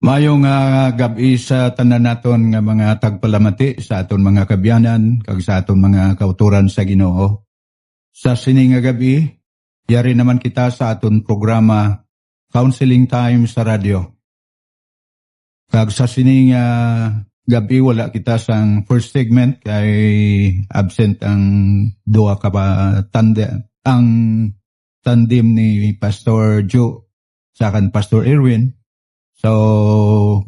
Mayong gabi sa tanan naton nga mga tagpalamati sa aton mga kabyanan kag sa aton mga kauturan sa Ginoo. Sa sini nga gabi, yari naman kita sa aton programa Counseling Time sa radyo. Kag sa sini nga gabi wala kita sang first segment kay absent ang duha ka ang tandem ni Pastor Joe sa kan Pastor Erwin. So,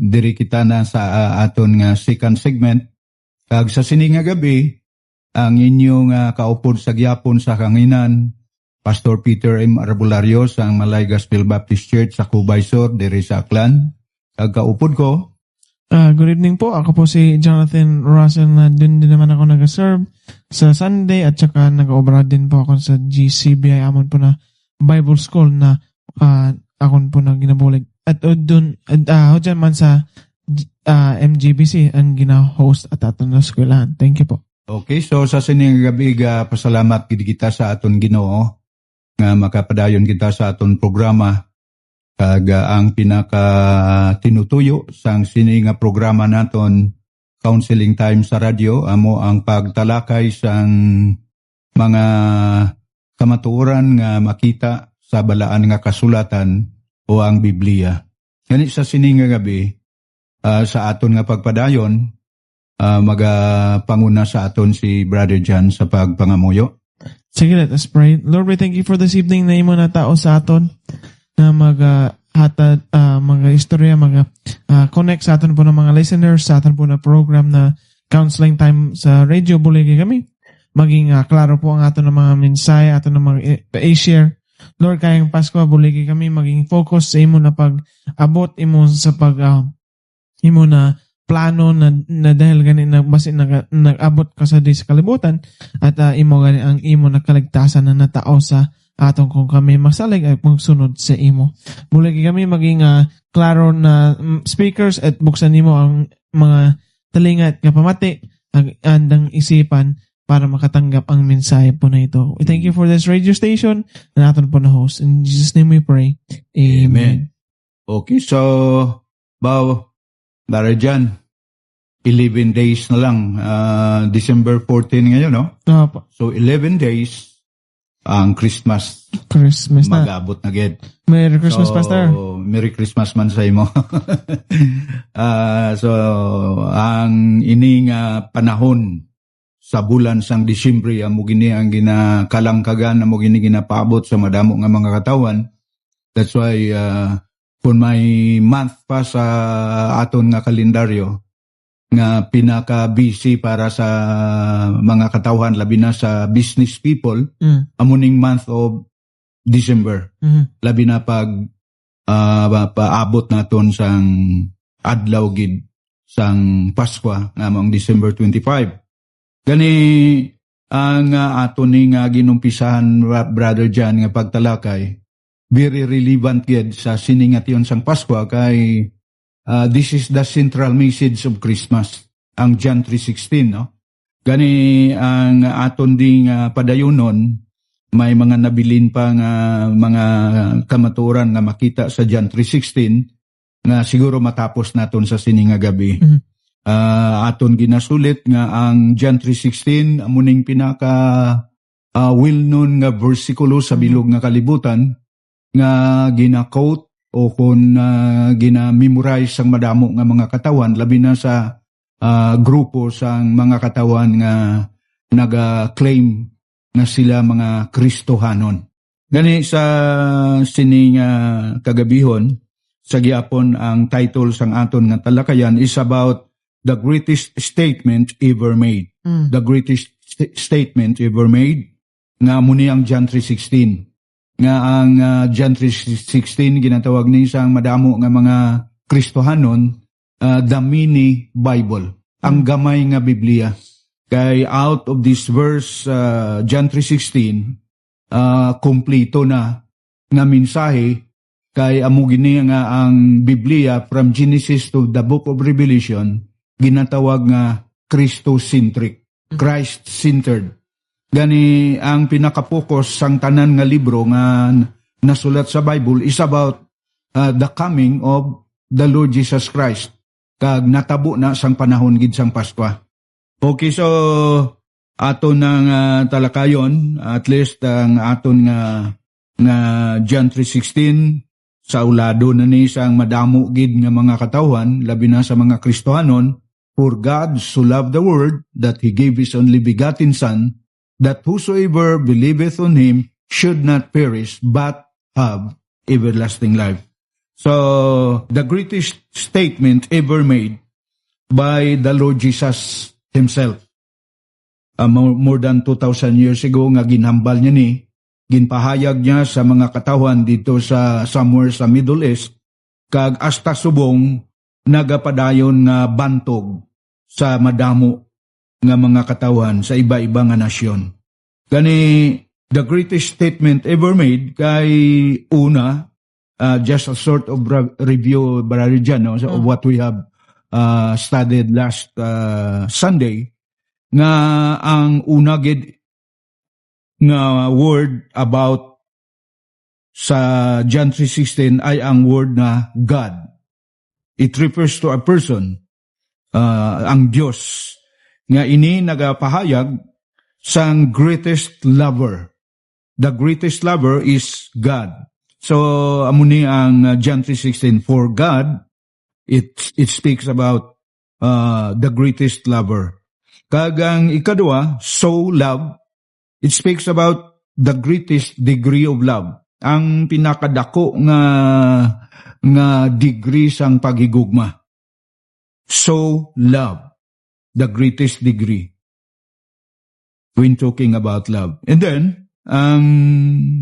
diri kita na sa aton nga second segment. Kag sa sini nga gabi, ang inyong kaupod sa gyapon sa kanginan, Pastor Peter M. Arbulario sa Malay Gospel Baptist Church sa Cubay Sur, diri sa Aklan. Kag kaupod ko. Good evening po. Ako po si Jonathan Russell na din naman ako nag-serve sa Sunday at saka nag-obra din po ako sa GCBI amon po na Bible School na akon po na ginabulig. At doon, dyan man sa MGBC ang gina-host at aton na eskwelahan. Thank you po. Okay, so sa sining gabi pasalamat gid kita sa aton Ginoo nga makapadayon kita sa aton programa. Kag ang pinaka tinutuyo sang sini nga programa naton Counseling Time sa radyo amo ang pagtalakay sang mga kamatuoran nga makita sa balaan nga kasulatan o ang Biblia. Ganit sa sining nga gabi, sa aton nga pagpadayon, magapanguna sa aton si Brother John sa pagpangamuyo. Sige, let us pray. Lord, we thank you for this evening na imo na tao sa aton na hatad mga istorya, connect sa aton po ng mga listeners, sa aton po na program na Counseling Time sa radio. Buligi kami. Maging klaro po ang aton ng mga mensahe, aton ng mga i-share. Lord, kayang Pasko, buligi kami maging focus sa imo na pag-abot imo sa imo na plano na dahil gani na basin nag-abot ka sa kalibutan at imo gani ang imo na kaligtasan na natao sa atong kung kami masalig at magsunod sa imo. Buligi kami maging klaro na speakers at buksan nimo ang mga talinga at kapamati andang isipan para makatanggap ang mensahe po na ito. We thank you for this radio station na natin po na host. In Jesus' name we pray. Amen. Okay, so, Barajan, 11 days na lang. December 14 ngayon, no? So, 11 days, ang Christmas na. Mag-abot na ged. Merry Christmas, Pastor. Merry Christmas man sa imo. So, ang ining panahon, sa bulan sang Disyembre amo gini ang ginakalangkagan amo gini ginapaabot sa madamo nga mga katawan. That's why kung may month pa sa aton nga kalendaryo nga pinaka-busy para sa mga katawan labi na sa business people amo ning month of December. Labi na pag paabot naton sang adlaw gid sang Pasko nga among December 25. Gani ang aton ni nga ginumpisahan Brother John nga pagtalakay very relevant yet sa siningation sang Pasko kay this is the central message of Christmas ang John 3:16 no. Gani ang aton ding padayonon may mga nabilin pa nga mga kamatuoran nga makita sa John 3:16 nga siguro matapos naton sa sining nga gabi. Aton ginasulit nga ang John 3:16 amuning pinaka well-known nga versikulo sa bilog nga kalibutan nga gina-quote o kung gina-memorize sang madamo nga mga katawan labi na sa grupo sang mga katawan nga naga-claim na sila mga Kristohanon. Gani sa sining kagabihon sa giapon ang title sang aton nga talakayan is about the greatest statement ever made. The greatest statement ever made nga muni ang John 3:16. Nga ang John 3:16 ginatawag ni sang madamo nga mga Kristohanon the mini Bible. Ang gamay nga Biblia. Kay out of this verse John 3:16 kompleto na nga mensahe kay amo gini nga ang Biblia from Genesis to the book of Revelation ginatawag nga Christo-centric, Christ-centered. Gani ang pinaka-focus sang tanan nga libro nga nasulat sa Bible is about the coming of the Lord Jesus Christ kag natabo na sang panahon gid sang Pasko. Okay, so aton ng talakayon, at least ang aton nga John 3:16 sa ulado na ni sang madamo gid nga mga katawhan, labi na sa mga Kristohanon. For God so loved the world that He gave His only begotten Son, that whosoever believeth on Him should not perish, but have everlasting life. So, the greatest statement ever made by the Lord Jesus Himself. More than 2,000 years ago, nga ginhambal niya ni, ginpahayag niya sa mga katawhan dito sa somewhere sa Middle East, kag hasta subong nagapadayon nga bantog sa madamo nga mga katawhan sa iba-iba nga nasyon. Gani, the greatest statement ever made kay una, just a sort of review, Brother Jan, of what we have studied last Sunday, nga ang una gid nga word about sa John 3:16 ay ang word na God. It refers to a person, ang Diyos, nga ini nagapahayag sang greatest lover. The greatest lover is God. So, amo ni ang John 3:16, for God, it speaks about the greatest lover. Kagang ikadua, so love, it speaks about the greatest degree of love. Ang pinakadako nga degree sang paghigugma. So love, the greatest degree when talking about love. And then,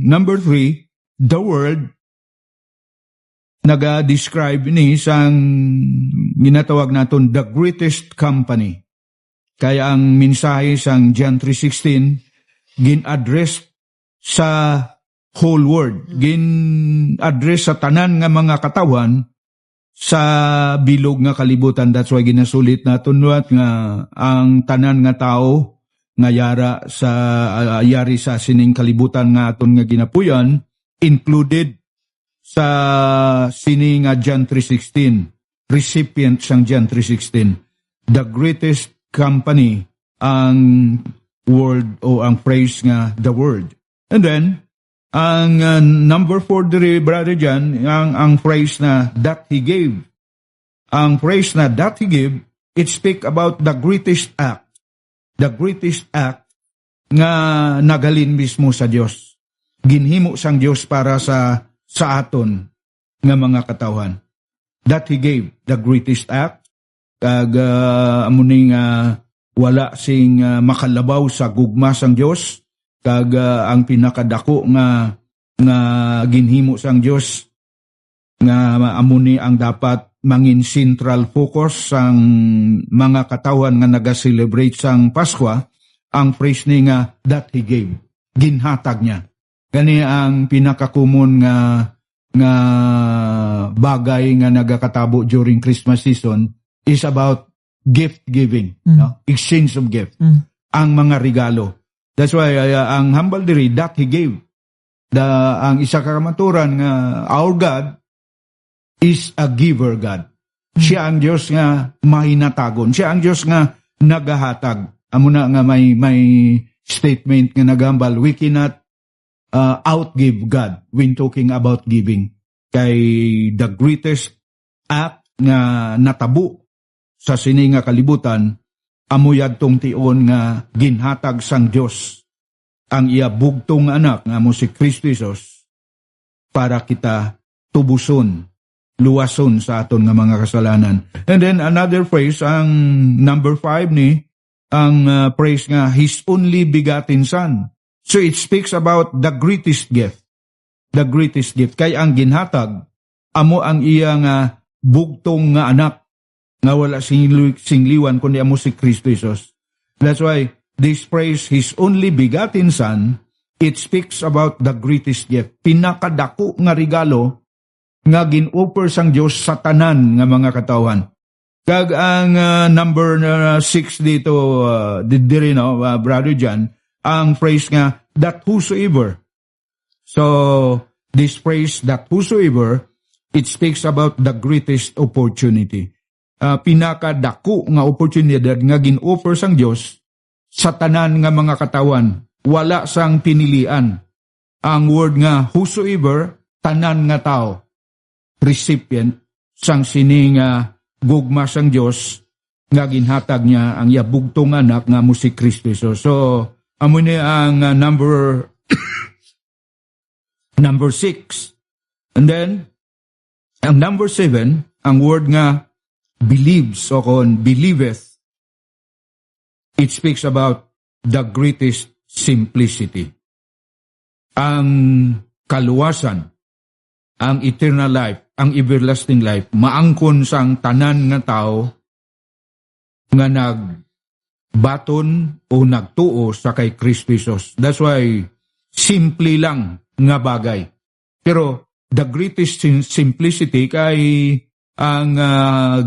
number 3, the world, naga-describe ni sang ginatawag naton the greatest company. Kaya ang mensahe sang John 3:16 gin-address sa whole world, gin-address sa tanan nga mga katawan sa bilog nga kalibutan. That's why ginasulit naton nga ang tanan nga tao nga yari sa sining kalibutan nga aton nga ginapuyan, included sa sining nga John 3:16, recipient sang John 3:16. The greatest company, ang word o ang phrase nga the word. And then, ang number 4 diri, Brother John, ang phrase na that He gave. Ang phrase na that He gave, it speak about the greatest act. The greatest act nga nagalin mismo sa Dios. Ginhimo sang Dios para sa aton nga mga katawhan. That He gave, the greatest act. Kag amuning wala sing makalabaw sa gugma sang Dios, kag ang pinakadako nga ginhimo sang Dios nga amuni ang dapat mangin central focus sang mga katawhan nga naga-celebrate sang Pasko. Ang phrase ni nga that He gave, ginhatag niya. Kani ang pinakakumon nga bagay nga nagakatabo during Christmas season is about gift giving, no? Exchange of gift. Ang mga regalo. That's why ang humble diri that He gave. Ang isa ka kamaturan nga our God is a giver God. Siya ang Dios nga mahinatagon. Siya ang Dios nga nagahatag. Amo na nga may statement nga nagambal, we cannot outgive God when talking about giving. Kay the greatest act nga natabo sa sini nga kalibutan, amuyad tong tion nga ginhatag sang Dios ang iya bugtong anak nga mo si Kristo Jesus para kita tubuson, luwason sa aton nga mga kasalanan. And then another phrase, ang number 5 ni, ang phrase nga His only begotten Son. So it speaks about the greatest gift. The greatest gift. Kay ang ginhatag, amo ang iya nga bugtong nga anak nga wala singliwan kundi amo si Kristo Jesus. That's why this phrase, His only begotten Son, it speaks about the greatest gift. Pinakadako nga regalo nga gin-offer sang Dios sa tanan nga mga katawhan. Kag ang number 6 dito, diri no, Brother John, ang phrase nga that whosoever. So this phrase that whosoever It speaks about the greatest opportunity. Pinakadako nga oportunidad nga gin-offer sang Dios sa tanan nga mga katawan. Wala sang pinilian. Ang word nga whosoever, tanan nga tao, recipient sang sining gugma sang Dios nga ginhatag niya ang yabugtong anak nga mo si Kristo Jesus. So amo ni ang number 6. And then ang number 7, ang word nga believes o kon believeth. It speaks about the greatest simplicity. Ang kaluwasan, ang eternal life, ang everlasting life, maangkon sang tanan nga tao nga nagbaton o nagtuo sa kay Kristo Jesus. That's why simple lang nga bagay. Pero the greatest simplicity kay ang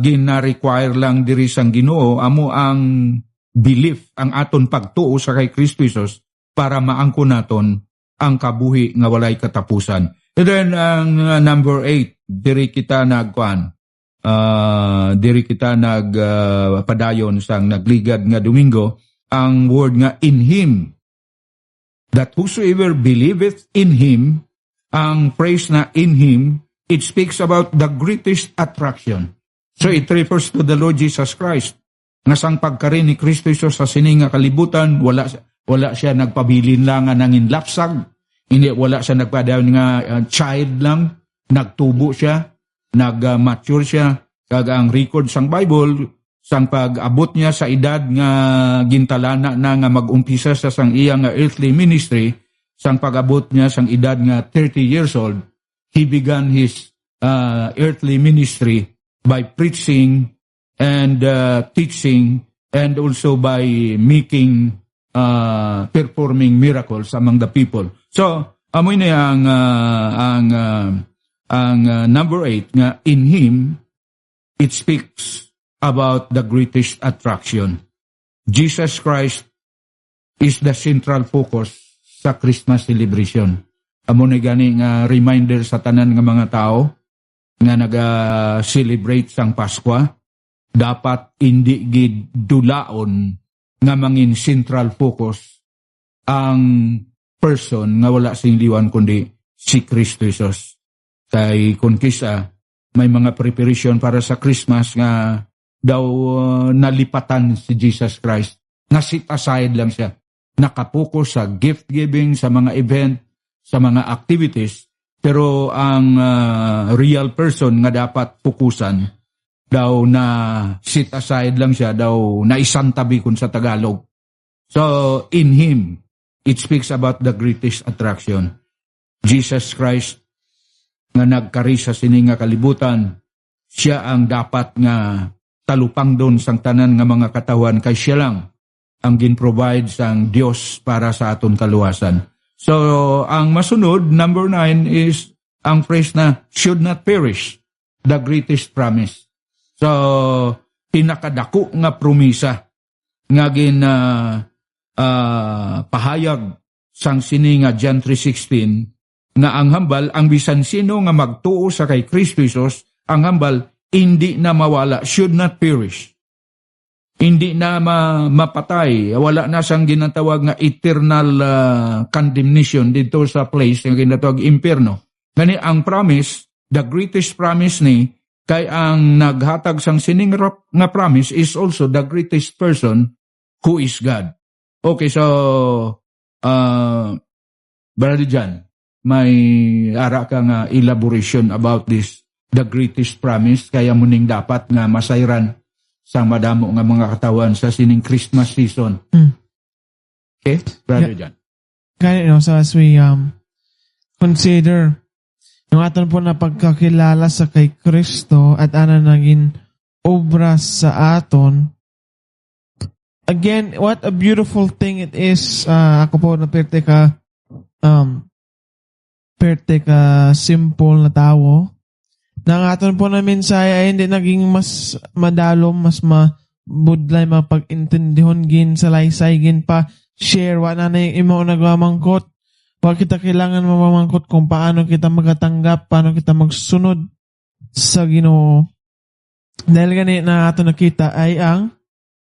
gina-require lang diri sang Ginoo amo ang belief, ang aton pagtuo sa kay Kristo Jesus para maangkon naton ang kabuhi nga walay katapusan. And then ang number 8, diri kita padayon sang nagligad nga Domingo, ang word nga in Him, that whosoever believeth in Him. Ang phrase na in Him, it speaks about the greatest attraction. So it refers to the Lord Jesus Christ. Nga sang pagkarin ni Kristo Jesus sa sininga kalibutan, wala siya nagpabilin lang nga nangin lapsag. Wala siya nagpadayon nga child lang. Nagtubo siya, nag-mature siya. Kag ang record sang Bible, sang pag-abot niya sa edad nga gintalana na nga mag-umpisa sa sang iyang earthly ministry, sang pag-abot niya sang edad nga 30 years old, he began his earthly ministry by preaching and teaching and also by performing miracles among the people. So, amoy na ang number 8 nga in Him, it speaks about the greatest attraction. Jesus Christ is the central focus sa Christmas celebration. Amo ni gani nga reminder sa tanan nga mga tao nga naga-celebrate sang Paskwa, dapat hindi gid dulaon nga mangin central focus ang person nga wala sing liwan kundi si Kristo Jesus. Kay kun kisa may mga preparation para sa Christmas nga daw nalipatan si Jesus Christ. Nasit aside lang siya. Nakapokus sa gift giving, sa mga event, sa mga activities, pero ang real person nga dapat pukusan daw na sit aside lang siya, daw na isantabi kun sa Tagalog. So in Him, it speaks about the greatest attraction. Jesus Christ nga nagkari sa sininga kalibutan, siya ang dapat nga talupang doon sang tanan nga mga katawan, kay siya lang ang gin-provide sang Dios para sa aton kaluwasan. So, ang masunod, number 9, is ang phrase na should not perish, the greatest promise. So, pinakadako nga promisa nga pahayag sang sini nga John 3:16 nga ang hambal, ang bisan sino nga magtuo sa kay Kristo Jesus, ang hambal hindi na mawala, should not perish. Hindi na mapatay, wala na siyang ginatawag nga eternal condemnation dito sa place yung ginatawag impierno. Gani ang promise, the greatest promise ni, kay ang naghatag sang sining nga promise is also the greatest person who is God. Okay, so Brother John, may ara ka nga elaboration about this, the greatest promise, kaya muning dapat nga masayran sa madamo nga mga katawan sa sining Christmas season. Okay, Brother John. Ganito, so as we consider yung aton po na pagkakilala sa kay Kristo at ana naging obra sa aton, again, what a beautiful thing it is. Ako po na perte ka simple na tao. Nang aton po na mensahe ay hindi naging mas madalom, mas mabudlay, mapag-intindihon gin, salaysay gin pa, share, wala na yung imo nagmamangkot. Wag kita kailangan mamamangkot kung paano kita magatanggap, paano kita magsunod sa Ginoo. Dahil gani na ato nakita ay ang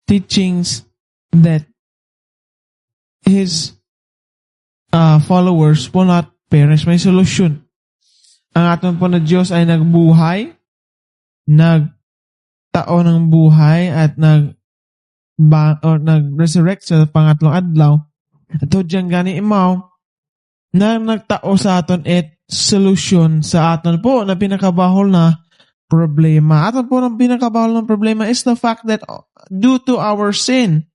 teachings that His followers will not perish. May solusyon. Ang aton po na Diyos ay nagbuhay, nagtao ng buhay, at nag-resurrect sa pangatlong adlaw. At dyan gani imaw, na nagtao sa aton at solusyon sa aton po na pinakabahol na problema. Aton po ng pinakabahol na problema is the fact that due to our sin,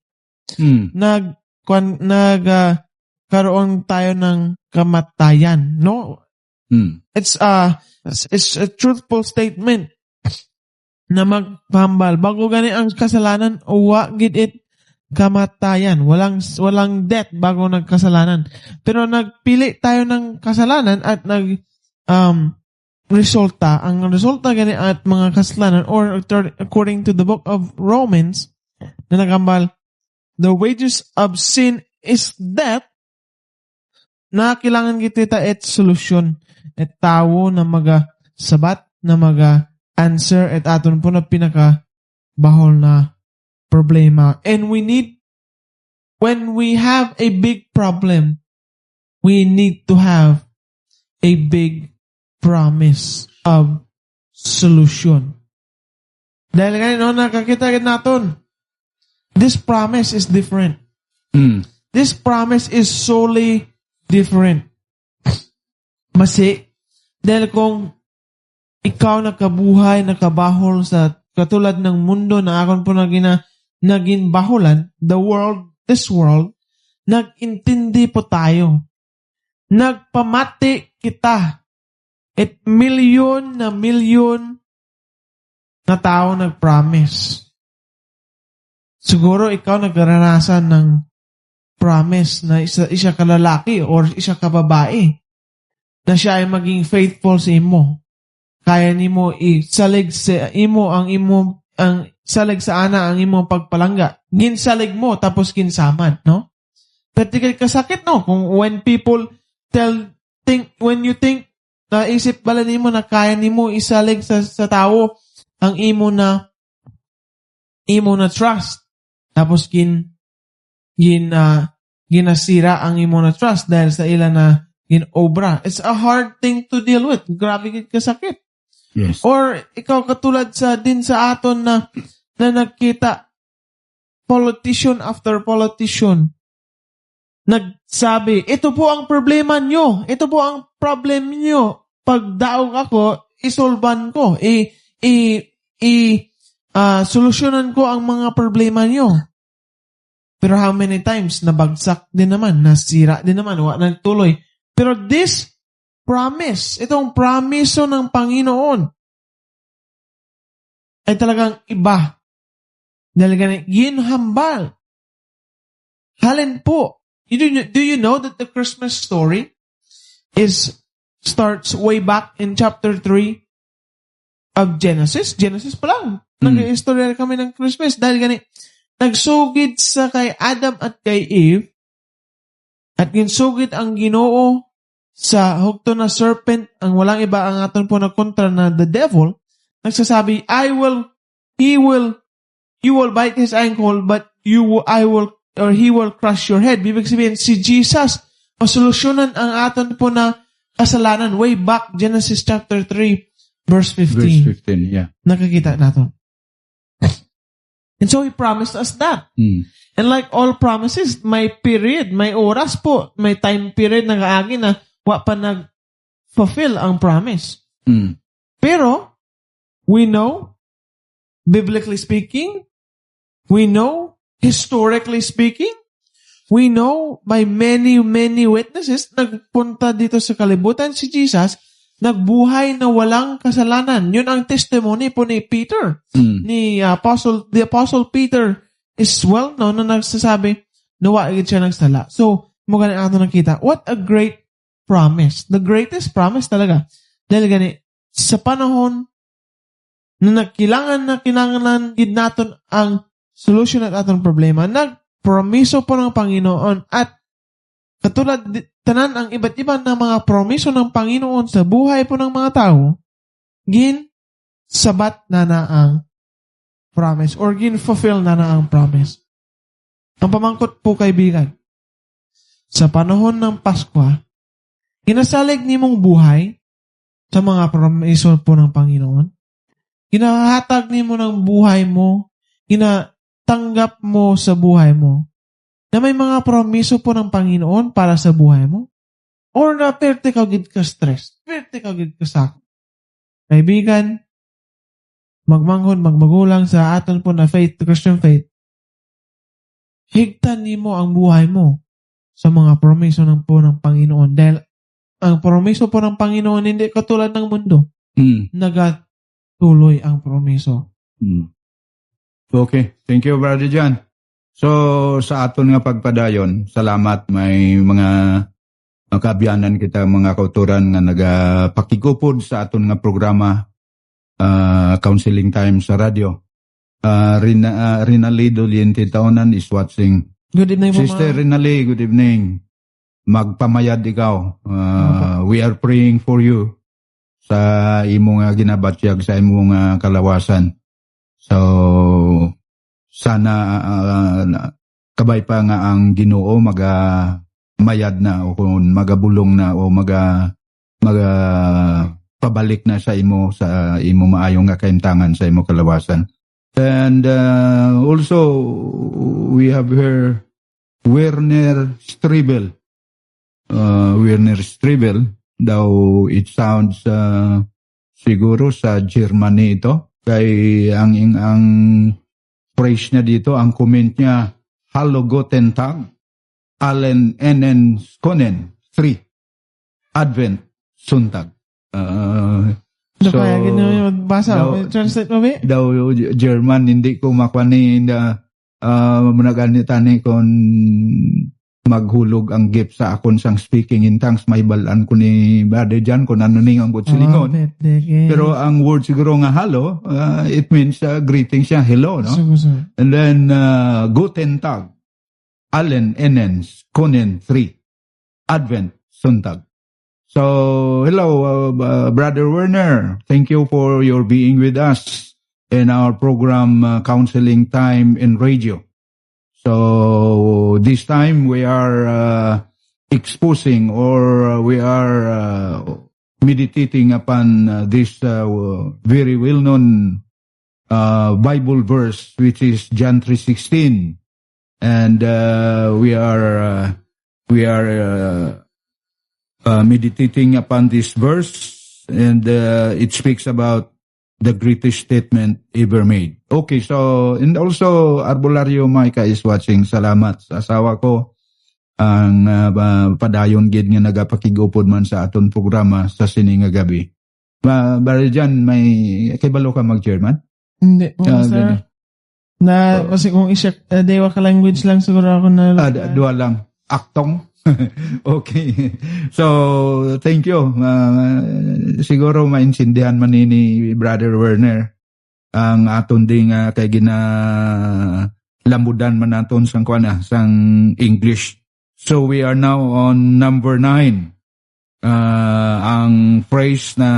karoon tayo ng kamatayan. No? It's a truthful statement na magpahambal. Bago gani ang kasalanan, wa gid it kamatayan. Walang death bago nagkasalanan. Pero nagpili tayo ng kasalanan at resulta. Ang resulta gani at mga kasalanan, or according to the book of Romans, na nagambal, the wages of sin is death, na kailangan kita at solusyon at tao na sabat na answer at aton po na pinaka bahol na problema. And when we have a big problem, we need to have a big promise of solution. Dahil ganyan, nakakita natin, this promise is different. This promise is solely different. Masi, dahil kung ikaw nakabuhay, nakabahol sa katulad ng mundo na akon po naging bahulan, this world, nag-intindi po tayo. Nagpamati kita. At milyon na tao nag-promise. Siguro ikaw nagraranasan ng promise na isa ka lalaki or isa ka babae na siya ay maging faithful sa imo. Kaya nimo isalig sa imo ang salig sa ana ang imong pagpalangga. Ginsalig mo tapos kinsamad, no? Pero kasakit, no? Kung when people when you think naisip bala nimo na kaya nimo isalig sa tao ang imo na trust. Tapos ginasira ang imo na trust dahil sa ila na ginobra. It's a hard thing to deal with. Grabe kasakit. Yes. Or ikaw katulad sa aton na nagkita politician after politician nagsabi, ito po ang problema nyo. Ito po ang problem nyo. Pag daog ako, isolban ko. Solusyonan ko ang mga problema nyo. Pero how many times nabagsak din naman, nasira din naman, nagtuloy. Pero this promise, itong promiso ng Panginoon ay talagang iba. Dahil ganun, ginhambal. Halin po. Do you know that the Christmas story starts way back in chapter 3 of Genesis? Genesis pa lang. Nag-istorya kami ng Christmas. Dahil ganun, nagsugid sa kay Adam at kay Eve at ginsugid ang Ginoo sa hugto na serpent, ang walang iba ang aton po na kontra na the devil, nagsasabi, you will bite his ankle, but he will crush your head. Bibig sabihin, si Jesus, masolusyonan ang aton po na kasalanan way back, Genesis chapter 3, verse 15. Verse 15, yeah. Nakakita natin. And so He promised us that. And like all promises, may period, may oras po, may time period na kaagi na wa pa nag-fulfill ang promise. Pero, we know, biblically speaking, we know, historically speaking, we know by many witnesses, nagpunta dito sa kalibutan si Jesus, nagbuhay na walang kasalanan. Yun ang testimony po ni Peter. The Apostle Peter is well known na nagsasabi, nawagid siya nagsala. So, mukha na ato nakita. What a great promise. The greatest promise talaga. Dahil gani, sa panahon na kinangalan gid naton ang solution at atong problema, nagpromiso po ng Panginoon at katulad tanan ang iba't iba na mga promiso ng Panginoon sa buhay po ng mga tao, sabat na ang promise or gin-fulfill na ang promise. Ang pamangkot po, kaibigan, sa panahon ng Pasko, kinasalig nimong buhay sa mga promiso po ng Panginoon. Kinahatag nimo ng buhay mo, kinatanggap mo sa buhay mo na may mga promiso po ng Panginoon para sa buhay mo. Or na perte ka gid ka stress, perte ka gid ka sakit. Kaibigan, magmanghod, magmagulang sa aton po na faith, Christian faith, higtan nimo ang buhay mo sa mga promiso ng po ng Panginoon. Dahil ang promiso po ng Panginoon hindi katulad ng mundo. Nagatuloy ang promiso. Okay. Thank you, Brother John. So, sa aton nga pagpadayon, salamat, may mga kaabyanan kita, mga kauturan nga nagapakigupod sa aton nga programa, Counseling Time sa radio. Rinalí Doliente Taonan is watching. Good evening po, Sister Rinalí, good evening. Magpamayad ikaw. We are praying for you sa imong ginabatyag, sa imong kalawasan. So, sana kabay pa nga ang Ginoo mayad na o kung magabulong na o pabalik na sa imo maayong nga kaimtangan sa imo kalawasan. And also we have here Werner Strebel. Werner Strebel daw, it sounds siguro sa Germany ito. Kay ang phrase niya dito, ang comment niya, Hallo Guten Tag, allen enen skonen 3 Advent Sonntag. So, kaya ginabasa, translate mo ba? Daw German, hindi ko makwani na managanitani kon maghulog ang gift sa akon sang speaking in tongues, may balaan ko ni Brother John kung ano ning ang silingon. Pero ang word siguro nga hello, it means greeting siya, hello, no? And then Guten Tag, allen enen skonen 3 Advent Sonntag. So, hello, Brother Werner. Thank you for your being with us in our program, Counseling Time in Radio. So, this time we are exposing or we are meditating upon this very well-known Bible verse, which is John 3:16. And we are meditating upon this verse, and it speaks about the greatest statement ever made. Okay, so, and also Arbolario Maika is watching. Salamat sa asawa ko ang padayon gid nga nagapakigupod man sa aton programa sa sininga gabi. Brother John, may kaibalo ka mag-German? Hindi po, sir. Kasi kung dewa ka language lang siguro ako na... Dua lang. Aktong? Okay. So, thank you. Siguro maintindihan man ni Brother Werner ang aton ding kay lambudan man naton sang English. So we are now on number 9. Ang phrase na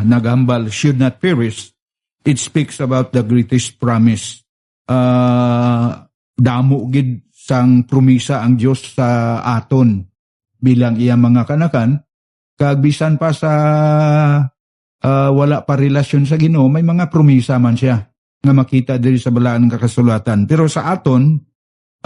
naghambal should not perish. It speaks about the greatest promise. Damo gid sang promisa ang Dios sa aton bilang iya mga kanakan, kag bisan pa sa wala pa relasyon sa Ginoo, may mga promisa man siya nga makita diri sa balaan ng kakasulatan. Pero sa aton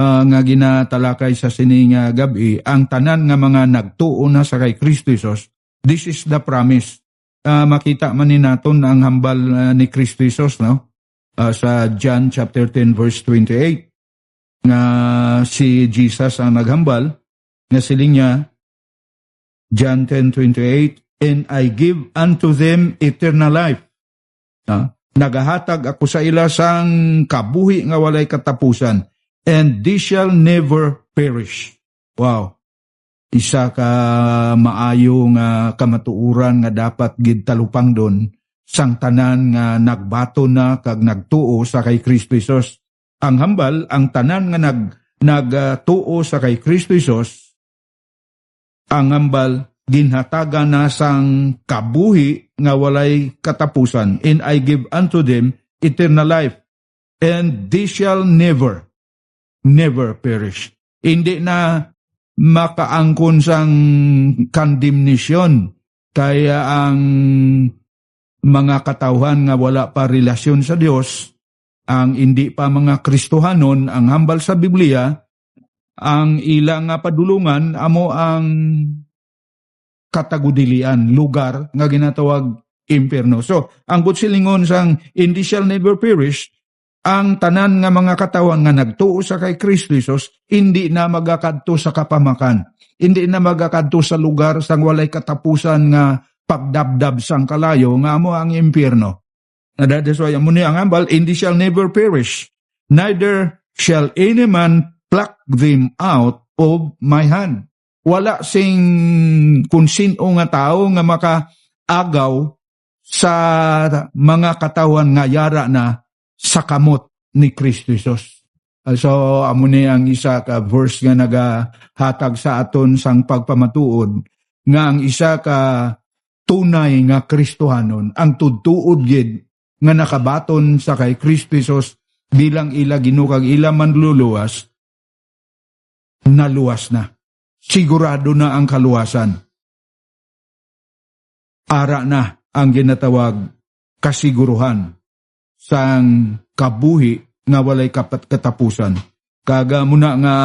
nga ginatalakay sa sining gabi, ang tanan nga mga nagtuo na sa kay Kristo Jesus, this is the promise. Makita man ni naton ang hambal ni Kristo Jesus, no? Sa John chapter 10 verse 28. Nga si Jesus ang naghambal, nga siling niya, John 10:28, and I give unto them eternal life. Nagahatag ako sa ila sang kabuhi nga walay katapusan, and they shall never perish. Wow. Isa ka maayong kamatuuran nga dapat gid talupang don sang tanan nga nagbato na kag nagtuo sa kay Kristo Jesus. Ang hambal, ang tanan nga nagtuo sa kay Kristo Jesus, ang hambal ginhatagan na sang kabuhi nga walay katapusan. And I give unto them eternal life, and they shall never perish. Hindi na makaangkon sang condemnation, kaya ang mga katawhan nga wala pa relasyon sa Dios, ang hindi pa mga Kristohanon, ang hambal sa Biblia, ang ilang nga padulungan amo ang katagudilian, lugar nga ginatawag impierno. So, ang butsilingon sang hindi shall never perish, ang tanan nga mga katawan nga nagtuo sa kay Kristo Jesus, hindi na magakadto sa kapamakan. Hindi na magakadto sa lugar sang walay katapusan nga pagdabdab sang kalayo nga amo ang impierno. That's why amo ni ang hambal, hindi shall never perish, neither shall any man pluck them out of my hand. Wala sing kung sino nga tao nga makaagaw sa mga katawan nga yara na sa kamot ni Kristo Jesus. So, amo ni ang isa ka verse nga nagahatag sa aton sang pagpamatuod, nga ang isa ka tunay nga Kristohanon, ang tudtuod gid nga nakabaton sa kay Kristo Jesus bilang ila ginukag ila manluluwas, naluwas na. Sigurado na ang kaluwasan. Ara na ang ginatawag kasiguruhan sang kabuhi nga walay katapusan. Kaga muna nga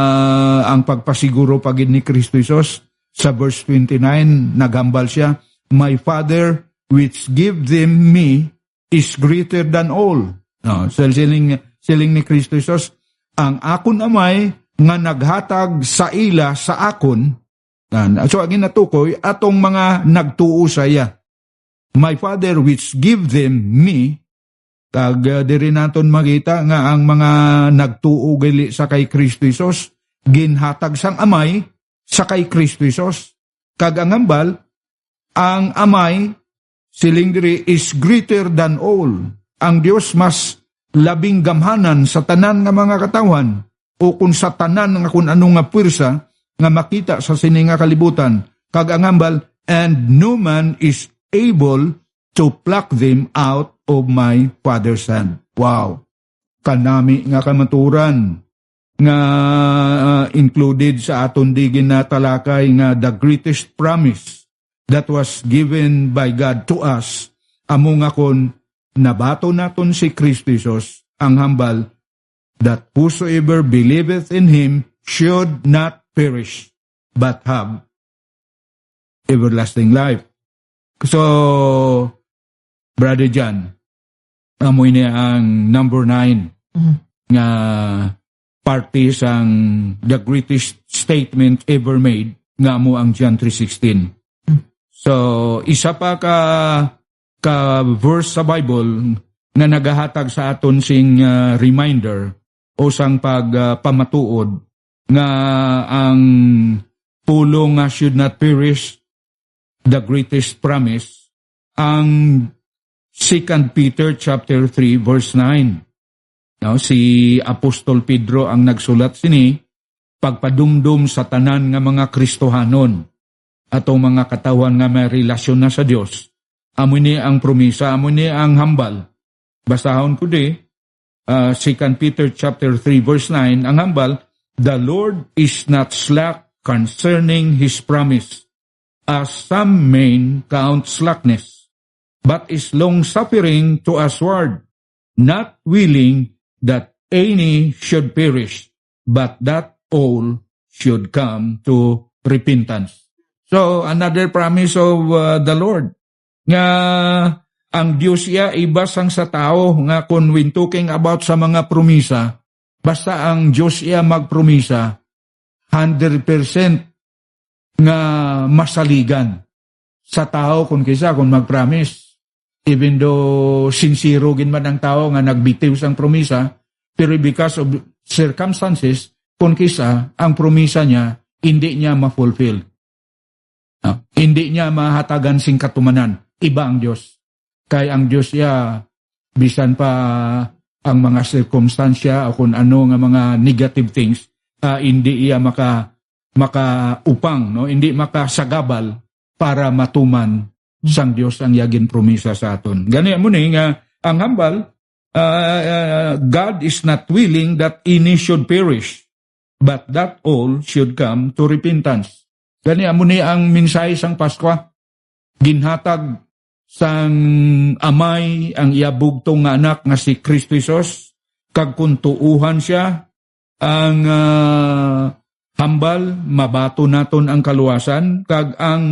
ang pagpasiguro pagid ni Kristo Jesus sa verse 29, naghambal siya, my Father which give them me is greater than all. No, siling ni Kristo Jesus, ang akon amay nga naghatag sa ila sa akon. So ang ginatukoy atong mga nagtuo sa iya. My Father which give them me, kag diri naton makita nga ang mga nagtuo gali sa kay Kristo Jesus ginhatag sang amay sa kay Kristo Jesus. Kag ang hambal, ang amay siling diri is greater than all. Ang Dios mas labing gamhanan sa tanan nga mga katawan, o kung sa tanan nga kung anong nga pwersa nga makita sa sini nga kalibutan. Kag ang hambal, and no man is able to pluck them out of my Father's hand. Wow! Kanami nga kamaturan nga included sa aton digin na talakay nga the greatest promise that was given by God to us. Amo nga kon nabato naton si Kristo Jesus, ang hambal, that whosoever believeth in Him should not perish, but have everlasting life. So, Brother John, amoy niya ang number 9 nga party sang the greatest statement ever made, nga mo ang John 3:16. So, isa pa ka verse sa Bible nga nagahatag sa aton sing reminder o sang pagpamatuod nga ang pulong nga should not perish, the greatest promise, ang 2 Peter chapter 3 verse 9. Now, si Apostol Pedro ang nagsulat sini, pagpadumdum sa tanan nga mga Kristohanon atong mga katawan nga may relasyon na sa Dios. Amo ni ang promisa, amo ni ang hambal. Basahon ko di, 2 Peter chapter 3 verse 9, ang hambal, the Lord is not slack concerning His promise, as some men count slackness, but is long-suffering to usward, not willing that any should perish, but that all should come to repentance. So, another promise of the Lord, nga ang Diyos iya ibasang sa tao, nga kung when talking about sa mga promisa, basta ang Diyos iya magpromisa, 100% nga masaligan sa tao kung kisa kung mag-promise. Even though sincero gin man ang tao nga nagbitiw sang promisa, pero because of circumstances, kung kisa ang promisa niya, hindi niya ma-fulfill. Hindi niya mahatagan sing katumanan. Iba ang Diyos. Kaya ang Diyos niya, bisan pa ang mga circumstansya o kung ano nga mga negative things, hindi iya makaupang, no? Hindi makasagabal para matuman sang Dios ang yagin promisa sa aton. Gani mo ni nga ang hambal, God is not willing that any should perish, but that all should come to repentance. Gani mo ni ang mensahe sang Pasko, ginhatag sang amay ang iabugtong nga anak nga si Kristo Jesus, kag kuntuuhan siya ang hambal, mabato naton ang kaluwasan, kag ang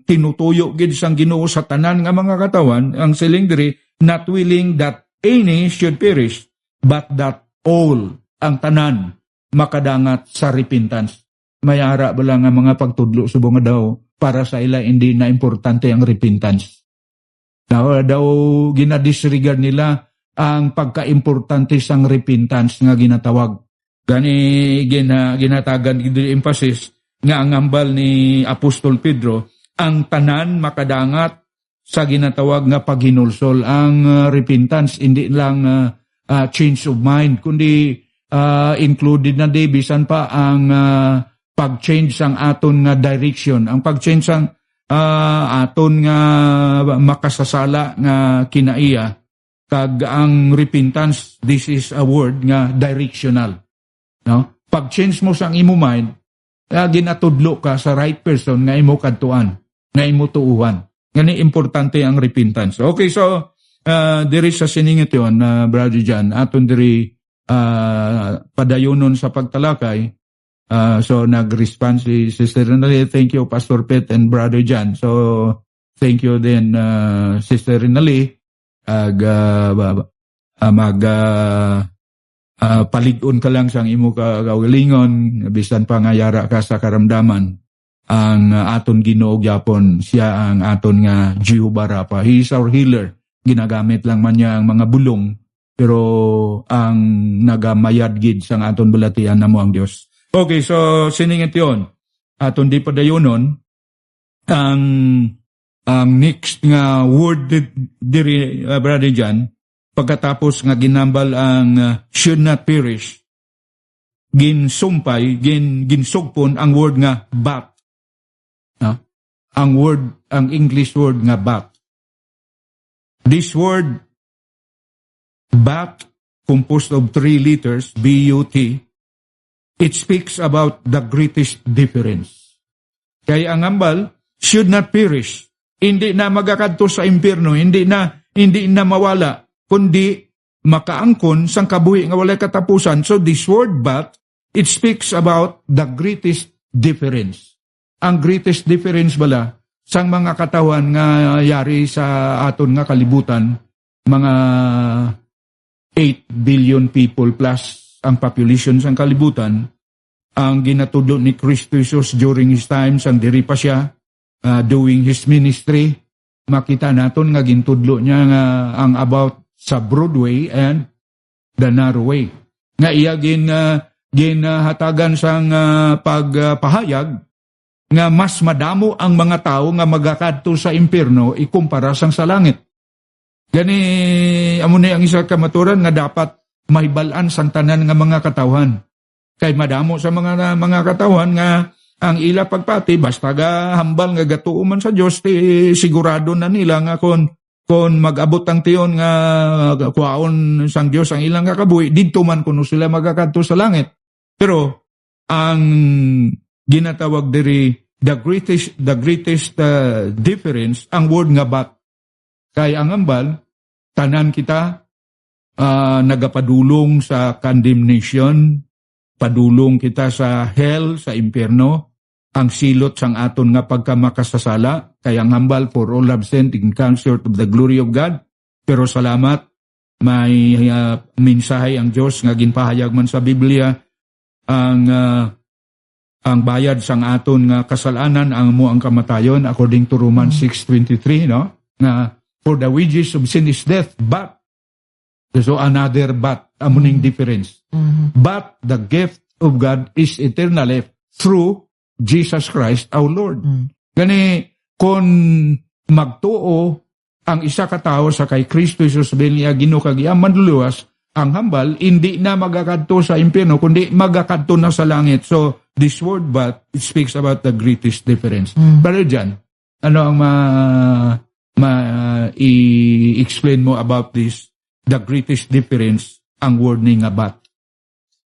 tinutuyo gid sang Ginoo sa tanan nga mga katawan, ang siling diri, not willing that any should perish, but that all, ang tanan, makadangat sa repentance. Mayara ba lang ang mga pagtudlo subong nga daw, para sa ila hindi na importante ang repentance. Daw ginadisregard nila ang pagka-importante sang repentance nga ginatawag. Gani ginatagan gid emphasis nga ang hambal ni Apostol Pedro, ang tanan makadangat sa ginatawag nga paghinulsol. Ang repentance hindi lang change of mind, kundi included na di bisan pa ang pag-change sang aton nga direction, ang pag-change sang aton nga makasasala nga kinaiya. Kag ang repentance, this is a word nga directional. No? Pag-change mo sang imo mind, ginatudlo ka sa right person nga imo kadtuan, nga imo tuuhan. Ngani importante ang repentance. Okay, so diri sa siningit yon, Brother John, aton diri padayonon sa pagtalakay. So nag-respond si Sister Rinaldi. Thank you, Pastor Pet and Brother John. So thank you din, Sister Rinaldi. Palig-on ka lang sang imo kagalingon, bisan pa nga yara ka sa karamdaman. Ang aton Ginoo gyapon, siya ang aton nga Jehovah Rapha. He is our healer. Ginagamit lang man niya ang mga bulong, pero ang nagamayad gid sang aton balatian namo ang Dios. Okay, so siningit yon. Aton di padayonon ang next nga word diri, Brother John, pagkatapos nga ginambal ang should not perish, ginsumpay, ginsugpon ang word nga but. Ang English word nga but. This word but, composed of 3 letters, B-U-T, it speaks about the greatest difference. Kaya ang hambal should not perish. Hindi na magakadto sa impyerno, hindi na mawala, kundi makaangkon sang kabuhi nga walay katapusan. So this word but, it speaks about the greatest difference. Ang greatest difference bala sang mga katawan nga yari sa aton nga kalibutan, mga 8 billion people plus ang population sang kalibutan, ang ginatudlo ni Kristo Jesus during his time, sang diri pa siya, doing his ministry, makita naton nga gintudlo niya nga ang about sa broad way and the narrow way. Nga iya ginhatagan sang pagpahayag nga mas madamo ang mga tao nga magakadto sa impyerno ikumpara sang sa langit. Gani amo ni ang isa ka maturan nga dapat mahibalan sang tanan nga mga katawhan. Kay madamo sa mga katawhan nga ang ila pagpati basta ga hambal nga gatuo man sa Dios, sigurado na nila nga kon mag-abot ang tiyon nga kuwaon sang Dios ang ilang kabuhi, didto man kuno sila magakadto sa langit. Pero ang ginatawag diri the greatest difference, ang word nga but. Kay ang hambal tanan kita nagapadulong sa condemnation, padulong kita sa hell, sa impyerno, ang silot sang aton nga pagkamakasasala, kaya ang hambal for all have sinned and come short of the glory of God. Pero salamat, may mensahe ang Dios nga ginpahayag man sa Biblia, ang bayad sang aton nga kasalanan ang mo ang kamatayon according to Romans 6:23, no? Nga for the wages of sin is death, but so another but, amuning difference. But the gift of God is eternal life through Jesus Christ our Lord. Gani kon magtuo ang isa ka tawo sa kay Kristo Jesus niya Ginoo kag iyang manluluwas, ang hambal hindi na magakadto sa impyerno kundi magakadto na sa langit. So this word but, it speaks about the greatest difference. Brother John, Ano ang i-explain mo about this? The greatest difference, ang word ni nga bat.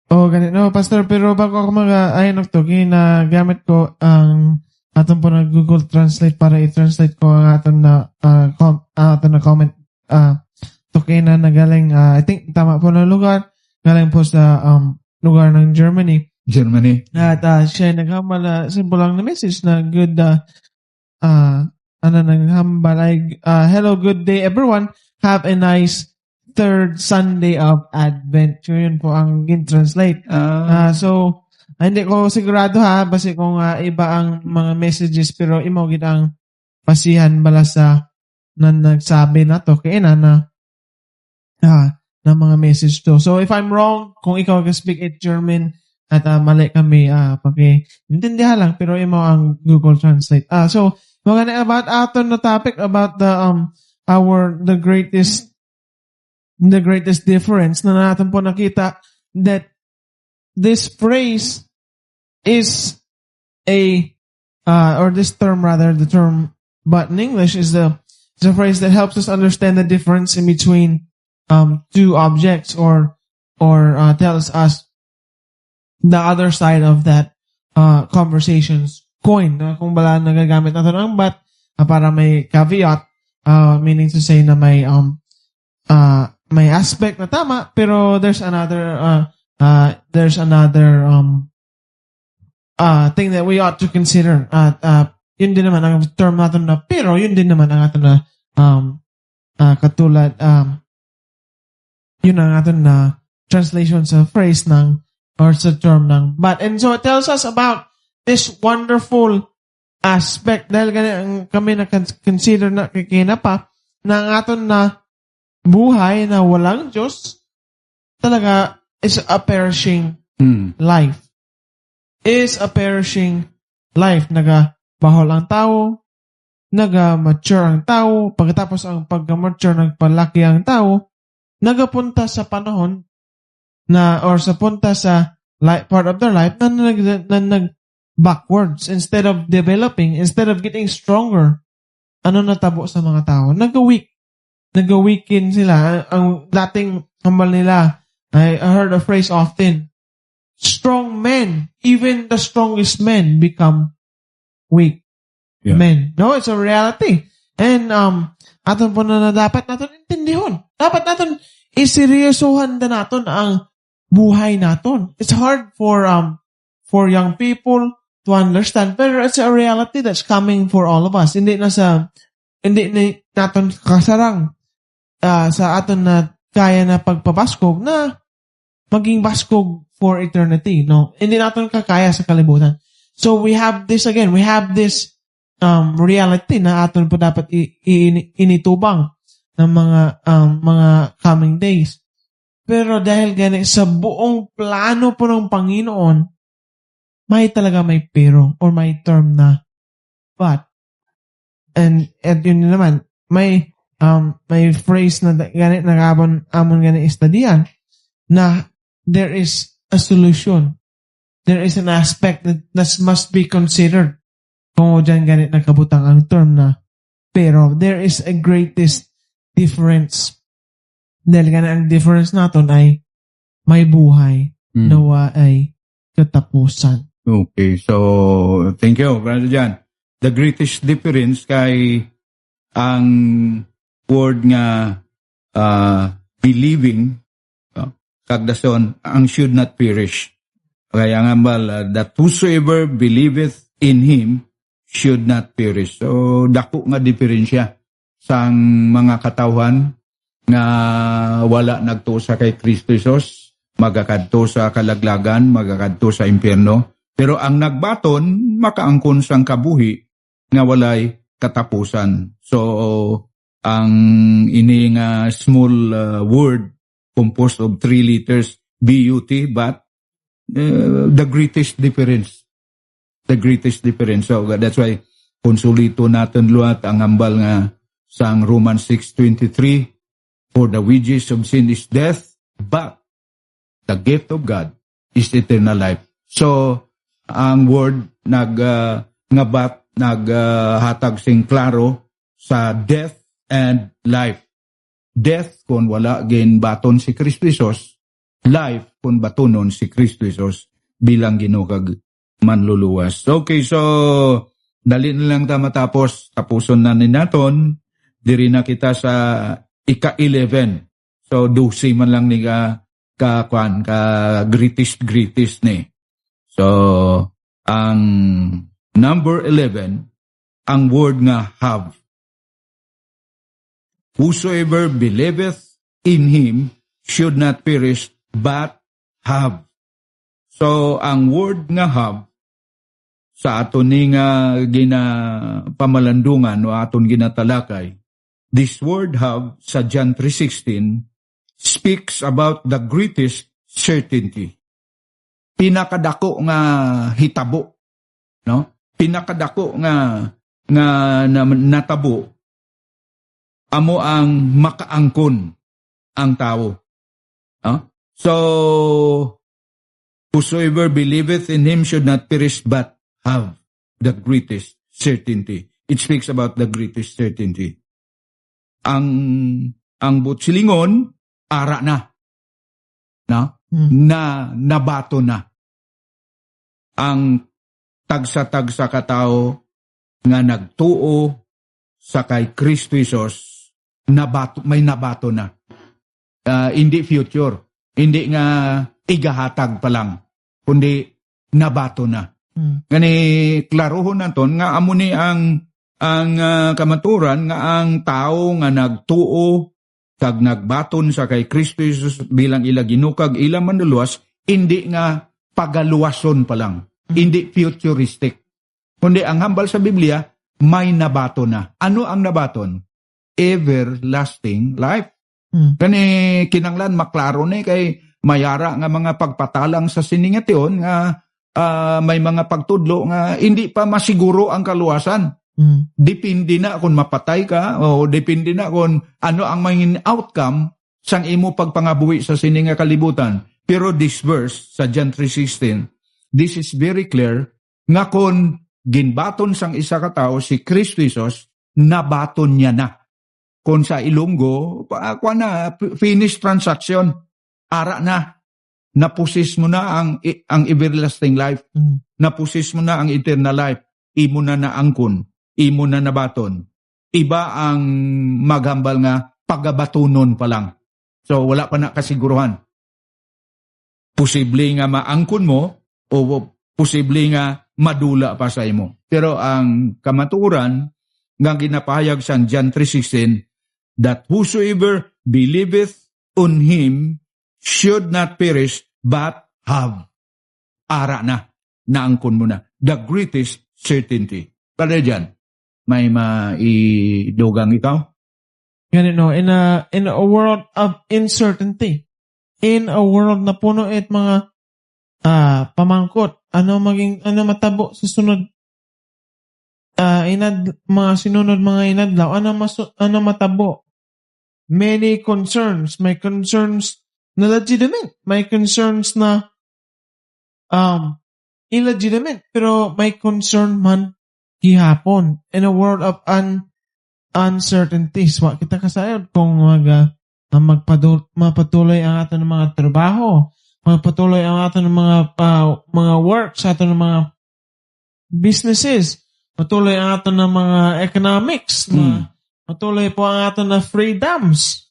Ganito, Pastor, pero bago ako mag-ayon to, ginagamit ko ang aton po na Google Translate para i-translate ko ang aton na comment to kina na galing, I think tama po na lugar, galing po sa lugar ng Germany. At siya naghambal, simple lang na message na good, naghambal ay, hello, good day everyone, have a nice third Sunday of Advent. So, yun po ang gin-translate. So, hindi ko sigurado basi kung iba ang mga messages, pero imo gid ang pasihan bala sa na nagsabi na to kay na mga message to. So, if I'm wrong, kung ikaw can speak it German at mali kami, intindihan lang, pero imo ang Google Translate. So, maganda about aton na topic about the greatest difference na natin po nakita that this phrase is or this term rather, the term but in English is a phrase that helps us understand the difference in between two objects or tells us the other side of that conversation's coin. Kung bala nagagamit natin ang but para may caveat, meaning to say na may aspect na tama, pero there's another thing that we ought to consider. Yun din naman ang term natin na pero, yun din naman ang atin na katulad yun ang atin na translation sa phrase ng or sa term ng but. And so it tells us about this wonderful aspect dahil kami na consider na kikina pa na ang atin na buhay na walang Diyos talaga is a perishing life. Is a perishing life. Nagabahol ang tao, naga-mature ang tao, pagkatapos ang pagka-mature, nagpalaki ang tao, nagapunta sa panahon or sa punta sa part of their life na nag-backwards instead of developing, instead of getting stronger. Ano natabo sa mga tao? Nag-weaken sila. Ang dating hambal nila, I heard a phrase often, strong men, even the strongest men become weak men. No, it's a reality. And aton po na dapat natin intindihon. Dapat natin iseryosohan na natin ang buhay natin. It's hard for young people to understand, pero it's a reality that's coming for all of us. Hindi natin kasarang sa aton na kaya na pagpabaskog na maging baskog for eternity. No? Hindi natin kakaya sa kalibutan. So we have this again. We have this reality na aton po dapat initubang ng mga coming days. Pero dahil gani sa buong plano po ng Panginoon, may pero or may term na but. And yun naman, may phrase na ganit amon ganit istadian na there is a solution. There is an aspect that must be considered. Kung dyan ganit nagkabutang ang term na pero there is a greatest difference. Dahil ganit ang difference naton ay may buhay nawa ay katapusan. Okay, so thank you, Brother John. The greatest difference kay ang word nga believing kagdason ang should not perish. Kaya nga that whosoever believeth in Him should not perish. So dako nga diferensya sang mga katawhan nga wala nagtusa kay Kristo Jesus, magakadto sa kalaglagan, magakadto sa impyerno. Pero ang nagbaton makaangkon sang kabuhi nga walay katapusan. So ang ini nga small word composed of 3 letters, B-U-T, but the greatest difference. The greatest difference. So that's why konsulito natin luat ang hambal nga sang Romans 6:23, for the wages of sin is death, but the gift of God is eternal life. So ang word nga bat naghatag sing klaro sa death and life. Death kung wala gin baton si Kristo Jesus, life kung batonon si Kristo Jesus bilang Ginoo kag manluluwas. Okay, so dali na lang ta matapos. Tapuson na ni naton. Diri na kita sa ika-11. So 12 man lang ni ka greatest ni. So ang number 11, ang word nga have. Whosoever believeth in him should not perish but have. So ang word nga have sa aton ni nga pamalandungan o aton ginatalakay, this word have sa John 3:16 speaks about the greatest certainty. Pinakadako nga hitabo, no? Pinakadako nga natabo amo ang makaangkon ang tao. So whosoever believeth in him should not perish but have the greatest certainty. It speaks about the greatest certainty. Ang butsilingon ara na. Na nabato na. Ang tagsa-tagsa katao nga nagtuo sa kay Kristo Jesus may nabato na. Hindi future. Hindi nga igahatag pa lang. Kundi nabato na. Gani klarohon naton nga amo ni ang kamaturan nga ang tao nga nagtuo kag nagbaton sa kay Kristo Jesus bilang ila ginukag ila manluluwas, hindi nga pagaluwason pa lang. Hindi futuristic. Kundi ang hambal sa Biblia, may nabato na. Ano ang nabaton? Everlasting life. Kani kinanglan maklaro ni kay mayara nga mga pagpatalang sa siningation nga may mga pagtudlo nga hindi pa masiguro ang kaluwasan. Depende na kung mapatay ka o depende na kung ano ang maging outcome sang imo pagpangabuhi sa sininga kalibutan. Pero this verse sa John 3:16, this is very clear nga kung ginbaton sang isa ka tao si Kristo Jesus, nabaton niya na. Kung sa Ilonggo, finish transaction, ara na. Napusis mo na ang everlasting life. Napusis mo na ang eternal life. Imo na naangkon. Imo na nabaton. Iba ang maghambal nga pagabatunon pa lang. So wala pa na kasiguruhan. Posible nga maangkon mo o posible nga madula pa sa imo. Pero ang kamaturan nga ginapahayag sa John 3:16, that whosoever believeth on him should not perish but have. Ara na. Naangkon mo na. The greatest certainty. Para dyan, may maidugang ikaw? Ganito, in a world of uncertainty, in a world na puno at mga pamangkot, ano matabo sa sunod, mga sinunod mga inadlaw, ano matabo? Many concerns, may concerns na legitimate, may concerns na illegitimate, pero may concern man gihapon in a world of uncertainties. Wa kita kasayod kung mapatuloy ang aton ng mga trabaho, magpatuloy ang aton ng mga work sa aton ng mga businesses, patuloy ang aton ng mga economics, patuloy po ang aton na freedoms.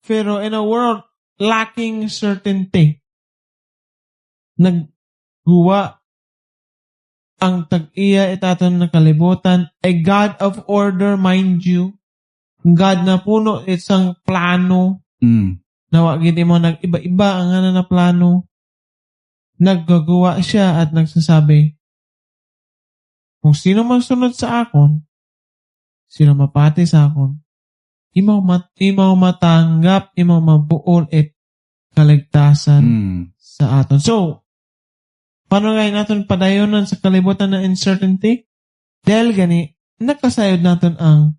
Pero in a world lacking certainty, nagguwa ang tag-iya itaton na kalibutan, a God of order, mind you. God na puno isang plano. Nawagin mo nag-iba-iba ang na plano. Naggagawa siya at nagsasabi, kung sino magsunod sa akon, sino mapati sa akon, imaw matanggap, imaw mabuol at kaligtasan sa aton. So, paano ngayon natin padayonan sa kalibutan ng uncertainty? Dahil gani, nakasayod natin ang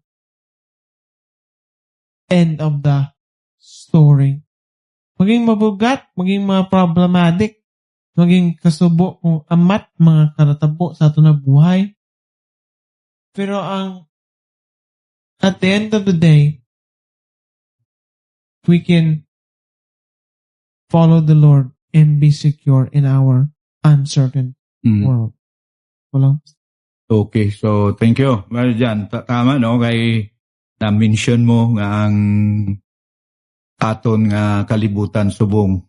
end of the story. Maging mabugat, maging problematic, maging kasubo kung amat mga karatabo sa ato na buhay. Pero at the end of the day, we can follow the Lord and be secure in our uncertain world. Walang. Okay, so thank you. Well, dyan, tama, no? Kay na-mention mo nga ang aton nga kalibutan subong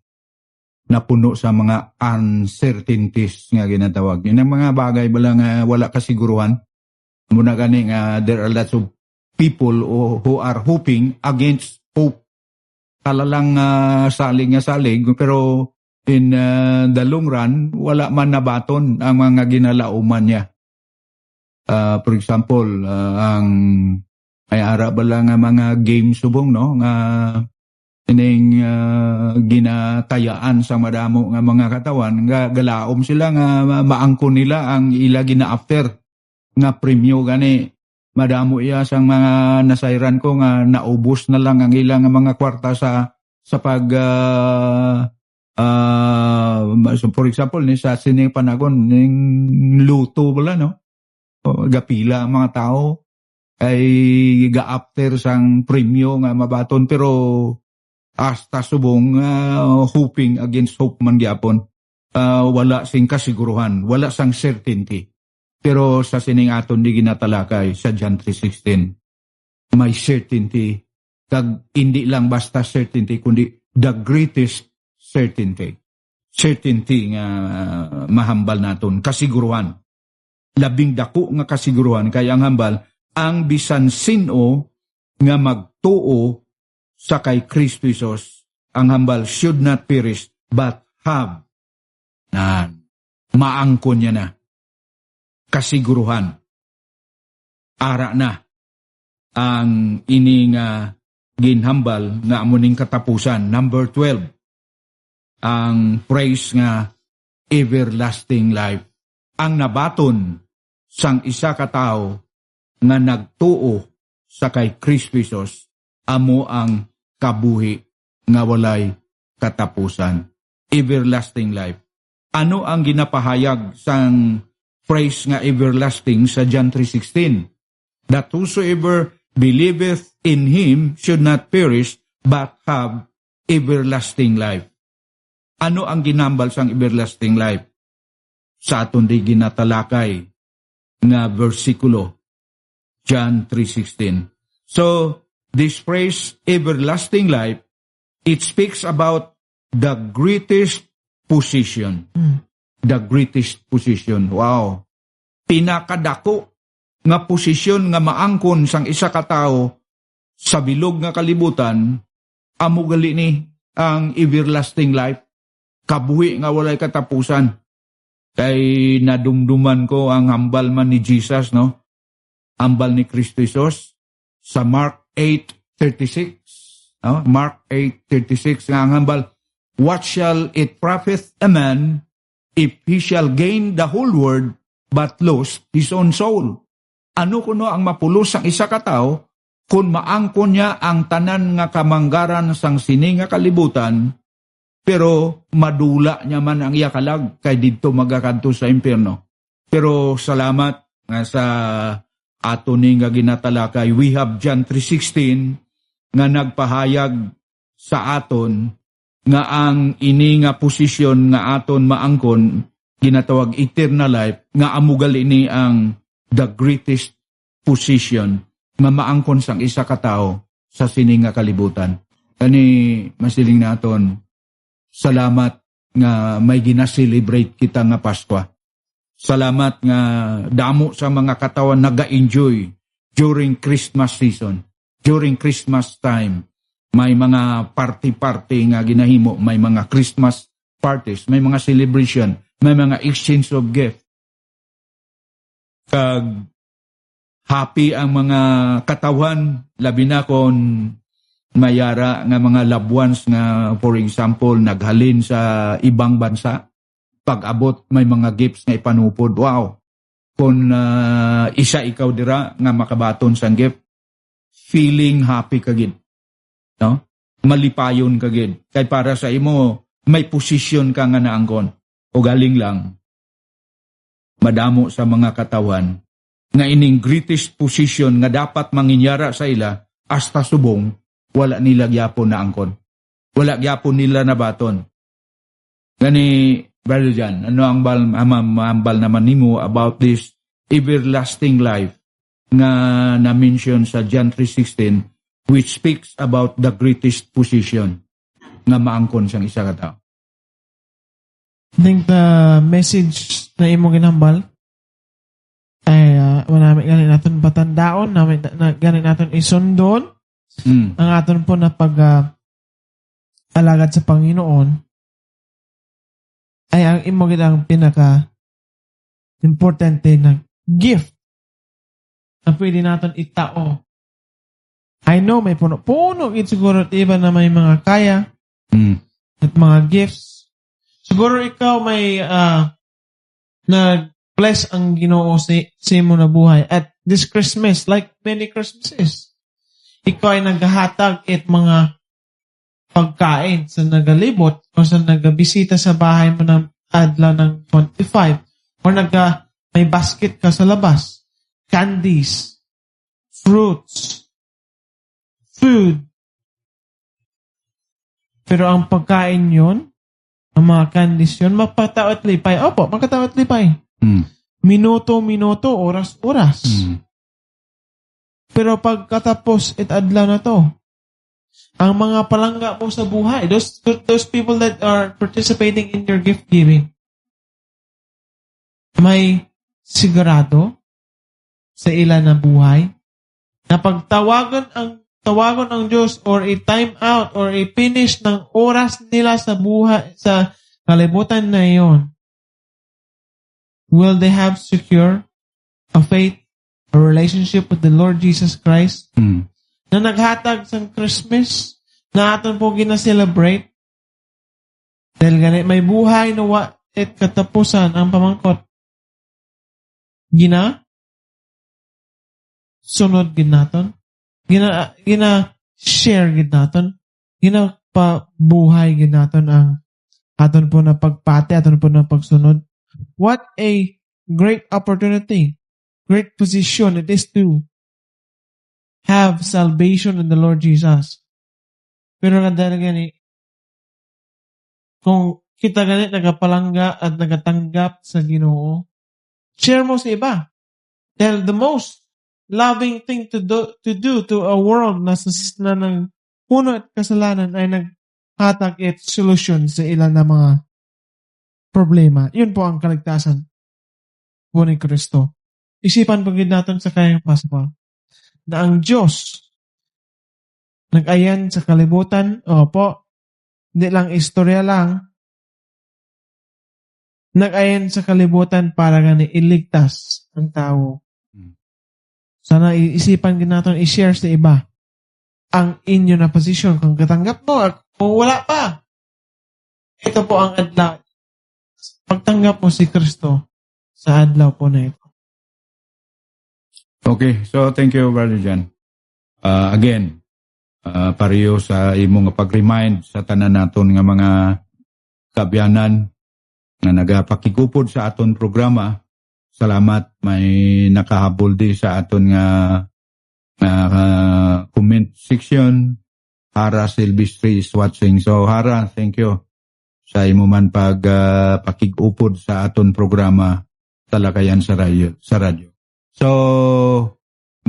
napuno sa mga uncertainties nga ginatawag. Yun ang mga bagay bala nga wala kasiguruhan. Muna gani nga there are lots of people who are hoping against hope. Talalang saling nga salig, pero in the long run, wala man nabaton ang mga ginalauman niya. For example, ang ay ara bala nga mga game subong, no? Nga ining ginatayaan sa madamo nga mga katawan, nga galaom sila nga maangkon nila ang ila gina-after nga premyo gani. Madamo iya sang mga nasayran ko nga naubos na lang ang ilang mga kwarta sa pag for example ni sa sining panagon ning luto bala, no? Gapila ang mga tao ay ga-after sang premyo nga mabaton, pero hasta subong hoping against hope man gyapon. Wala sing kasiguruhan, wala sang certainty. Pero sa sining aton di ginatalakay sa John 3:16, may certainty, kag hindi lang basta certainty kundi the greatest certainty. Certainty nga mahambal naton, kasiguruhan. Labing dako nga kasiguruhan kay ang hambal ang bisan sino nga magtuo sa kay Kristo Jesus, ang hambal should not perish but have maangkon niya na kasiguruhan. Ara na ang ining ginhambal nga amuning katapusan. Number 12, ang praise nga everlasting life. Ang nabaton sang isa ka tawo nga nagtuo sa kay Kristo Jesus, amo ang kabuhi nga walay katapusan. Everlasting life. Ano ang ginapahayag sang phrase nga everlasting sa John 3:16? That whosoever believeth in Him should not perish but have everlasting life. Ano ang ginambal sang everlasting life? Sa aton di ginatalakay nga versikulo, John 3:16. So, this phrase, everlasting life, it speaks about the greatest position. The greatest position. Wow. Pinakadako nga posisyon nga maangkon sang isa ka tawo sa bilog nga kalibutan, amo gali ni ang everlasting life, kabuhi nga walay katapusan. Kay nadumduman ko ang hambal man ni Jesus, no? Hambal ni Kristo Jesus sa Mark 8:36. No? Mark 8:36 nga ang hambal, what shall it profit a man if he shall gain the whole world but lose his own soul? Ano kuno ang mapulos sang isa ka tawo kung maangkon niya ang tanan nga kamanggaran sang sini nga kalibutan, pero madula niya man ang iya kalag kay didto magakadto sa impierno. Pero salamat nga sa ato ni nga ginatalakay, we have John 3:16 nga nagpahayag sa aton nga ang ini nga posisyon nga aton maangkon ginatawag eternal life, nga amugal ini ang the greatest position nga maangkon sang isa ka tawo sa sining nga kalibutan. Kani masiling naton, salamat nga may gina-celebrate kita nga Pasko. Salamat nga damo sa mga katawan naga-enjoy during Christmas season. During Christmas time, may mga party-party nga ginahimo, may mga Christmas parties, may mga celebration, may mga exchange of gift. Kag happy ang mga katawan, labi na kon mayara nga mga loved ones nga, for example, naghalin sa ibang bansa. Pag-abot, may mga gifts nga ipanupod. Wow! Kung isa ikaw dira nga makabaton sang gift, feeling happy kagid. No? Malipayon kagid. Kay para sa imo, may posisyon ka nga naangkon. o galing lang madamo sa mga katawan nga ining greatest position nga dapat manginyara sa ila hasta subong wala nila gyapon na angkon. Wala gyapon nila nabaton. Gani, Brother John, ano ang mahambal naman nimo about this everlasting life nga na-mention sa John 3:16 which speaks about the greatest position nga maangkon siyang isa ka tao. I think the message na imo ginambal ay manami ganin naton patandaon, ganin naton isundon ang aton po na alagad sa Panginoon ay ang imo ang pinaka importante na gift na pwede natin itao. I know may puno-puno siguro at iba na may mga kaya at mga gifts. Siguro ikaw may nag-bless ang Ginoo sa imo na buhay. At this Christmas, like many Christmases, ikaw ay naghahatag at mga pagkain sa nagalibot o sa nagabisita sa bahay mo ng adlaw ng 25 or may basket ka sa labas, candies, fruits, food. Pero ang pagkain yun, ang mga candies yun, mapatao at lipay. Opo, makatao at lipay. Minuto-minuto, oras-oras. Pero pagkatapos adlaw na to, ang mga palangga mo sa buhay, those people that are participating in your gift giving, may sigurado sa ilan na buhay na pagtawagan ang Diyos or i-time out or i-finish ng oras nila sa buhay, sa kalibutan na iyon, will they have secure a faith, a relationship with the Lord Jesus Christ na naghatag sa Christmas na aton po gina-celebrate dahil ganit may buhay na at katapusan ang pamangkot. Sunod gid naton, share gid naton, pabuhay gid naton ang aton po na pagpati, aton po na pagsunod. What a great opportunity, great position it is to have salvation in the Lord Jesus. Pero dahil gani, kung kita ganit nagapalangga at nagatanggap sa Ginoo, share mo sa iba. Dahil the most loving thing to do to a world na ng puno at kasalanan ay naghatag at solusyon sa ilan na mga problema. Yun po ang kaligtasan po ni Kristo. Isipan pagid natin sa kayang possible na ang Diyos nag-ayan sa kalibutan, opo, hindi lang istorya lang, nag-ayan sa kalibutan para gani iligtas ang tao. Sana isipan din natin i-share sa iba ang inyo na posisyon. Kung katanggap mo at kung wala pa, ito po ang adlaw. Pagtanggap mo si Kristo sa adlaw po na ito. Okay, so thank you, Brother John. Again, pareho sa imong pag-remind sa tanan naton nga mga kabyanan na nagapakigupod sa aton programa. Salamat, may nakahabol di sa aton nga comment section. Hara Silvestri is watching. So Hara, thank you sa imo man pakigupod sa aton programa Talakayan sa radyo. So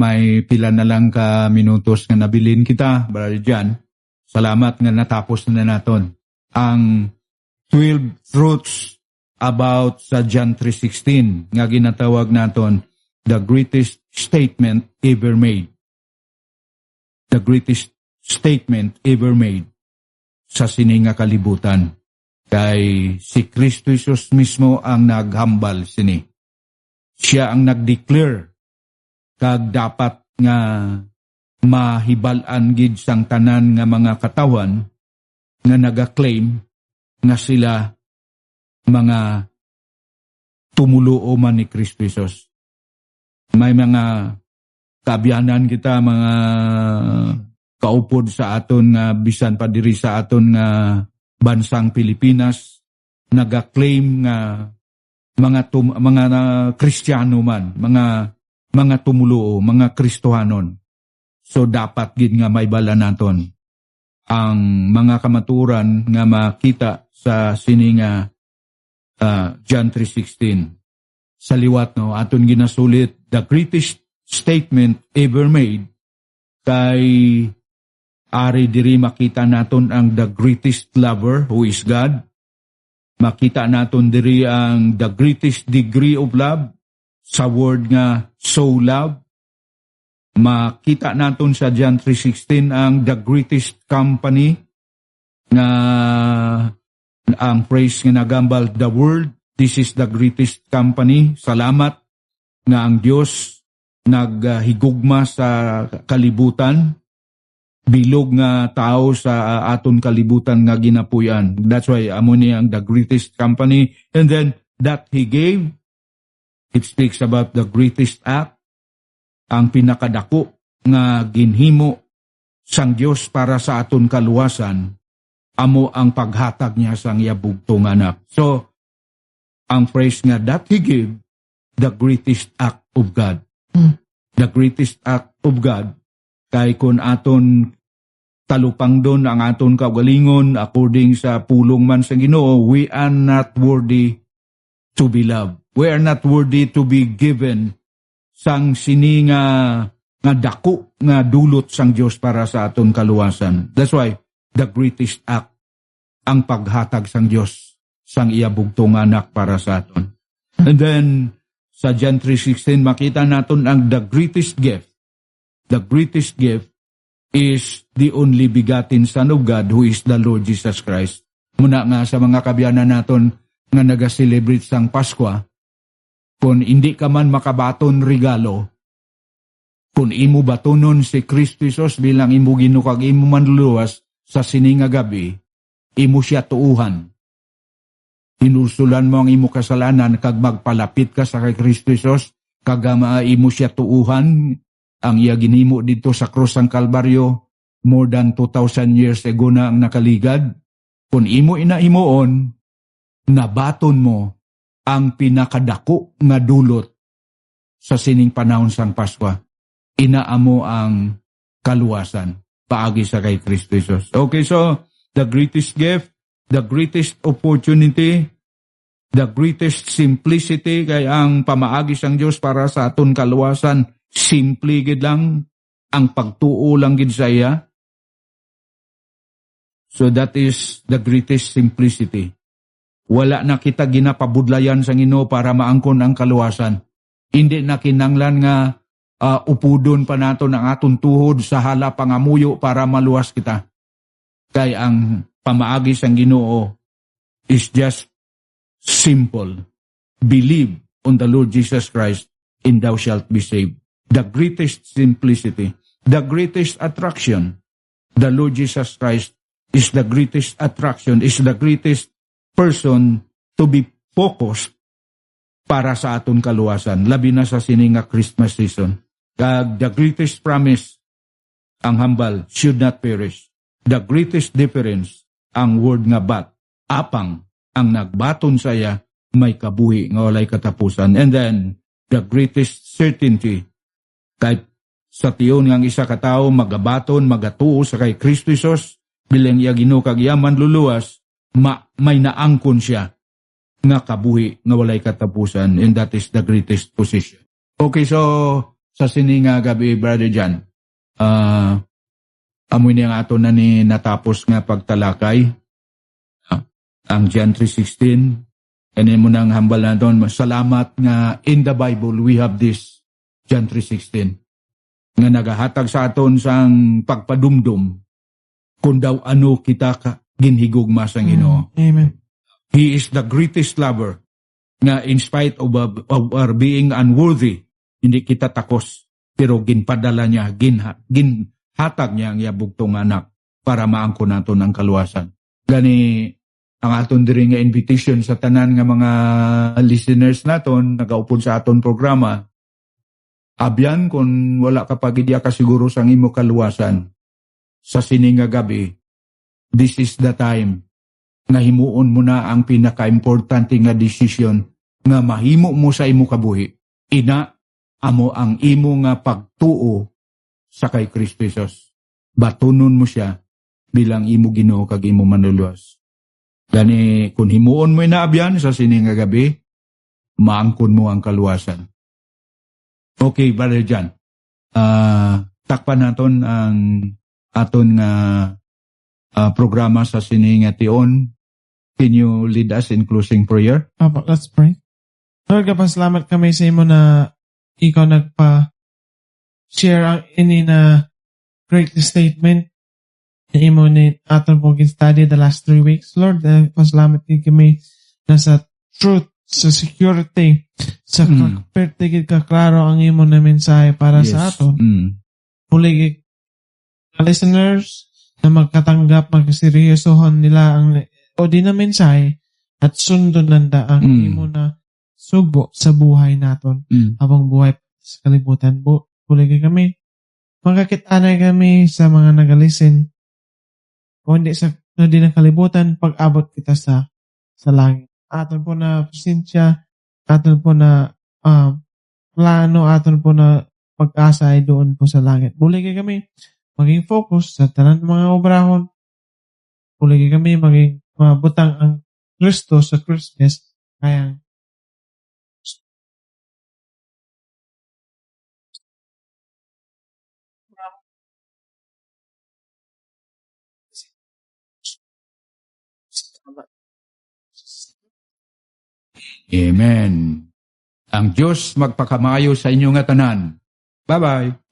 may pila na lang ka minutos nga nabilin kita, Brother John. Salamat nga natapos na naton ang 12 truths about sa John 3:16 nga ginatawag naton the greatest statement ever made. The greatest statement ever made sa sininga kalibutan. Kay si Kristo Jesus mismo ang naghambal sini. Siya ang nag-declare kag dapat nga mahibalan gid sang tanan nga mga katawan nga naga-claim nga sila mga tumuluo man ni Kristo Jesus. May mga kabyanan kita, mga kaupod sa aton nga bisan pa diri sa aton nga bansang Pilipinas naga-claim nga mga Kristiyano man, mga tumulo, mga Kristohanon. So dapat gid nga may bala naton ang mga kamaturan nga makita sa sininga John 3:16. Sa liwat no, aton ginasulit the greatest statement ever made kay ari diri makita naton ang the greatest lover who is God. Makita naton diri ang the greatest degree of love sa word nga so love. Makita naton sa John 3:16 ang the greatest company nga ang phrase nga nagambal the world. This is the greatest company. Salamat nga ang Dios naghigugma sa kalibutan. Bilog nga tao sa aton kalibutan nga ginapuyan. That's why amo niya ang the greatest company. And then that He gave, it speaks about the greatest act, ang pinakadako nga ginhimo sang Dios para sa aton kaluwasan, amo ang paghatag niya sang iyabugtong anak. So, ang phrase nga that He gave, the greatest act of God. The greatest act of God, kay kun aton talupang doon ang aton kaugalingon according sa pulong man sa Ginoo, we are not worthy to be loved. We are not worthy to be given sang sini nga dako nga dulot sang Dios para sa aton kaluwasan. That's why the greatest act ang paghatag sang Dios sang iya bugtong anak para sa aton. And then sa John 3:16 makita naton ang the greatest gift. The greatest gift is the only begotten Son of God who is the Lord Jesus Christ. Muna nga sa mga kabyanan naton nga naga-celebrate sang Paskwa, kung hindi ka man makabaton regalo, kung imo batonon si Kristo Jesus bilang imo Ginoo kag imo manluluwas sa sininga gabi, imo siya tuuhan. Hinusulan mo ang imo kasalanan kag magpalapit ka sa kay Kristo Jesus kag imo siya tuuhan. Ang iya ginhimo dito sa krus sang Kalbaryo, more than 2,000 years ago na ang nakaligad. Kung imo inahimuon, nabaton mo ang pinakadako nga dulot sa sining panahon sang Paskwa. Inaamo ang kaluwasan paagi sa kay Kristo Jesus. Okay, so the greatest gift, the greatest opportunity, the greatest simplicity kay ang pamaagi sang Dios para sa aton kaluwasan. Simple gid lang ang pagtuo lang gid sa iya. So that is the greatest simplicity. Wala na kita ginapabudlayan sa Ginoo para maangkon ang kaluwasan. Hindi na kinanglan nga upudon pa nato ang aton tuhod sa hala pangamuyo para maluwas kita. Kay ang pamaagi sang Ginoo is just simple. Believe on the Lord Jesus Christ and thou shalt be saved. The greatest simplicity, the greatest attraction. The Lord Jesus Christ is the greatest attraction, is the greatest person to be focused para sa aton kaluwasan. Labi na sa sininga Christmas season. The greatest promise, ang hambal, should not perish. The greatest difference, ang word nga bat, apang, ang nagbaton sa iya, may kabuhi nga walay katapusan. And then, the greatest certainty, kahit sa tiyon ng isa katao, magabaton, magatuo sa kay Kristo Jesus, bilang iya Ginoo kag iya manluluwas, may naangkon siya nga kabuhi nga walay katapusan, and that is the greatest position. Okay, so sa sininga gabi, Brother John, amoy niya nga ato na ni natapos nga pagtalakay, ang John 3:16, kanin mo nang hambal na doon, salamat nga in the Bible we have this John 3:16, nga nagahatag sa aton sang pagpadumdum kung daw ano kita ginhigugma sang Ginoo. Amen. He is the greatest lover, nga in spite of our being unworthy, hindi kita takos, pero ginpadala niya, ginhatag niya ang iyabugtong anak para maangkon naton ang kaluwasan. Gani ang aton diri nga invitation sa tanan nga mga listeners naton nagaupod sa aton programa. Abyan kung wala ka pagidya ka siguro sang imo kaluwasan sa sininga gabi, this is the time nga himuon mo na ang pinaka-importante nga desisyon nga mahimo mo sa imo kabuhi. Ina amo ang imo nga pagtuo sa kay Kristo Jesus. Batunon mo siya bilang imo Ginoo kag imo manluluwas. Gani kung himuon mo inaabyan sa sining nga gabi, maangkon mo ang kaluwasan. Okay, Brother John. Takpan naton ang aton nga programa sa sining nga tion. Can you lead us in closing prayer? Apo, let's pray. Lord, kapasalamat kami sa imo na ikaw nagpa-share ang ini na great statement na imo ni aton pong study the last 3 weeks. Lord, pasalamat kami na sa truth, sa security, sa pertigid ka klaro ang imo na mensahe para sa aton. Muli listeners na magkatanggap, magseryosohan nila ang o di na mensahe at sundon nanda ang imo na subo sa buhay naton habang buhay sa kalibutan. Muli kami magkakitanay kami sa mga nagalisten o hindi na kalibutan pag-abot kita sa langit. Aton po na presensya, aton po na plano, aton po na pag-asa ay doon po sa langit. Muli kami maging focus sa tanan mga obrahon. Muli kami maging mabutang ang Kristo sa Christmas kaya Amen. Ang Diyos magpakamayo sa inyo nga tanan. Bye-bye.